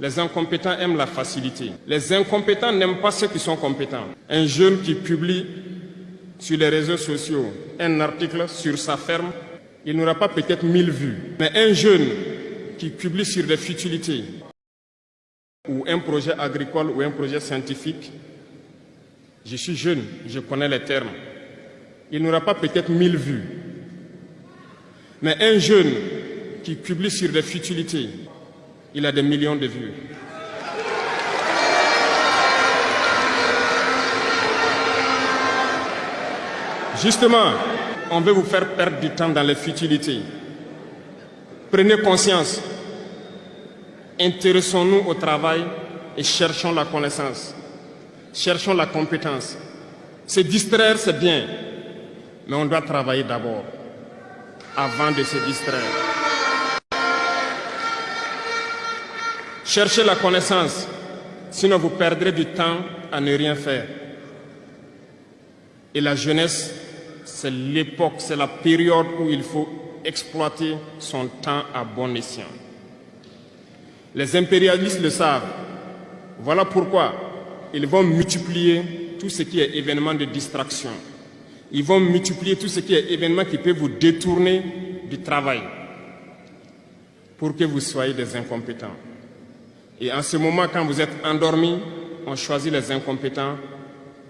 Les incompétents aiment la facilité. Les incompétents n'aiment pas ceux qui sont compétents. Un jeune qui publie sur les réseaux sociaux un article sur sa ferme, il n'aura pas peut-être 1000 vues. Mais un jeune qui publie sur des futilités, ou un projet agricole ou un projet scientifique, je suis jeune, je connais les termes, il n'aura pas peut-être 1000 vues. Mais un jeune qui publie sur des futilités, il a des millions de vues. Justement, on veut vous faire perdre du temps dans les futilités. Prenez conscience. Intéressons-nous au travail et cherchons la connaissance. Cherchons la compétence. Se distraire, c'est bien, mais on doit travailler d'abord, avant de se distraire. Cherchez la connaissance, sinon vous perdrez du temps à ne rien faire. Et la jeunesse, c'est l'époque, c'est la période où il faut exploiter son temps à bon escient. Les impérialistes le savent. Voilà pourquoi ils vont multiplier tout ce qui est événement de distraction. Ils vont multiplier tout ce qui est événement qui peut vous détourner du travail pour que vous soyez des incompétents. Et en ce moment, quand vous êtes endormis, on choisit les incompétents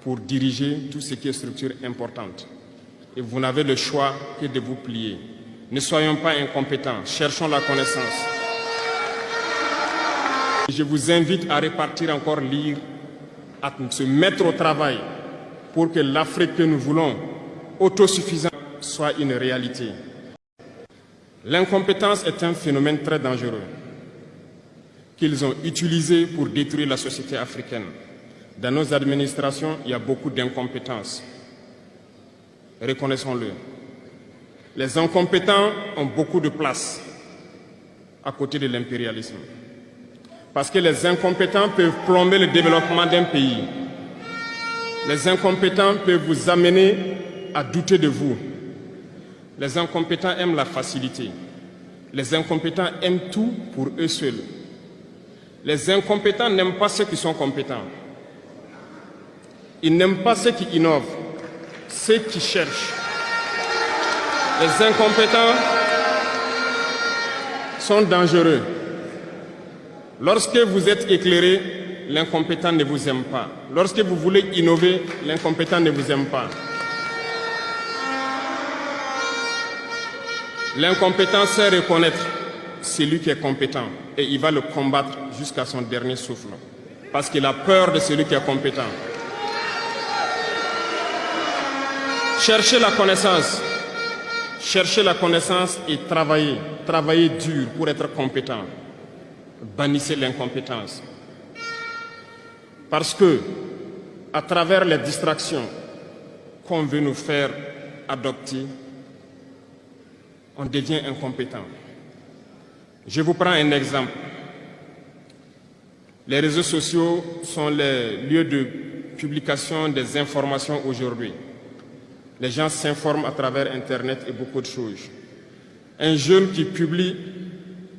pour diriger tout ce qui est structure importante. Et vous n'avez le choix que de vous plier. Ne soyons pas incompétents, cherchons la connaissance. Je vous invite à repartir encore lire, à se mettre au travail pour que l'Afrique que nous voulons, autosuffisante, soit une réalité. L'incompétence est un phénomène très dangereux qu'ils ont utilisé pour détruire la société africaine. Dans nos administrations, il y a beaucoup d'incompétence. Reconnaissons-le. Les incompétents ont beaucoup de place à côté de l'impérialisme. Parce que les incompétents peuvent plomber le développement d'un pays. Les incompétents peuvent vous amener à douter de vous. Les incompétents aiment la facilité. Les incompétents aiment tout pour eux seuls. Les incompétents n'aiment pas ceux qui sont compétents. Ils n'aiment pas ceux qui innovent, ceux qui cherchent. Les incompétents sont dangereux. Lorsque vous êtes éclairé, l'incompétent ne vous aime pas. Lorsque vous voulez innover, l'incompétent ne vous aime pas. L'incompétent sait reconnaître celui qui est compétent et il va le combattre jusqu'à son dernier souffle. Parce qu'il a peur de celui qui est compétent. Cherchez la connaissance. Cherchez la connaissance et travaillez. Travaillez dur pour être compétent. Bannissez l'incompétence. Parce que, à travers les distractions qu'on veut nous faire adopter, on devient incompétent. Je vous prends un exemple. Les réseaux sociaux sont les lieux de publication des informations aujourd'hui. Les gens s'informent à travers Internet et beaucoup de choses. Un jeune qui publie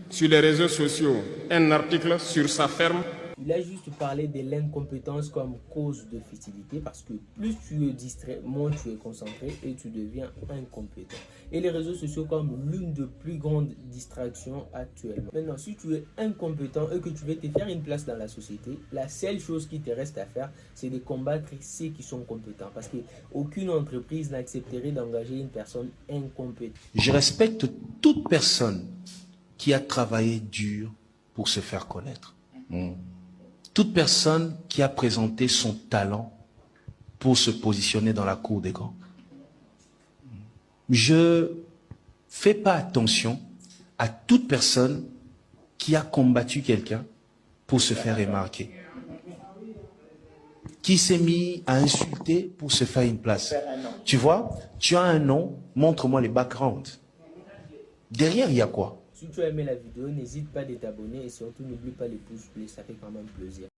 sur les réseaux sociaux un article sur sa ferme. Il a juste parlé de l'incompétence comme cause de futilité parce que plus tu es distrait, moins tu es concentré et tu deviens incompétent. Et les réseaux sociaux comme l'une des plus grandes distractions actuellement. Maintenant, si tu es incompétent et que tu veux te faire une place dans la société, la seule chose qui te reste à faire, c'est de combattre ceux qui sont compétents. Parce qu'aucune entreprise n'accepterait d'engager une personne incompétente. Je respecte toute personne qui a travaillé dur pour se faire connaître. Toute personne qui a présenté son talent pour se positionner dans la cour des grands. Je fais pas attention à toute personne qui a combattu quelqu'un pour se faire remarquer. Qui s'est mis à insulter pour se faire une place. Tu vois, tu as un nom, montre-moi les backgrounds. Derrière, il y a quoi? Si tu as aimé la vidéo, n'hésite pas à t'abonner et surtout n'oublie pas les pouces bleus, ça fait quand même plaisir.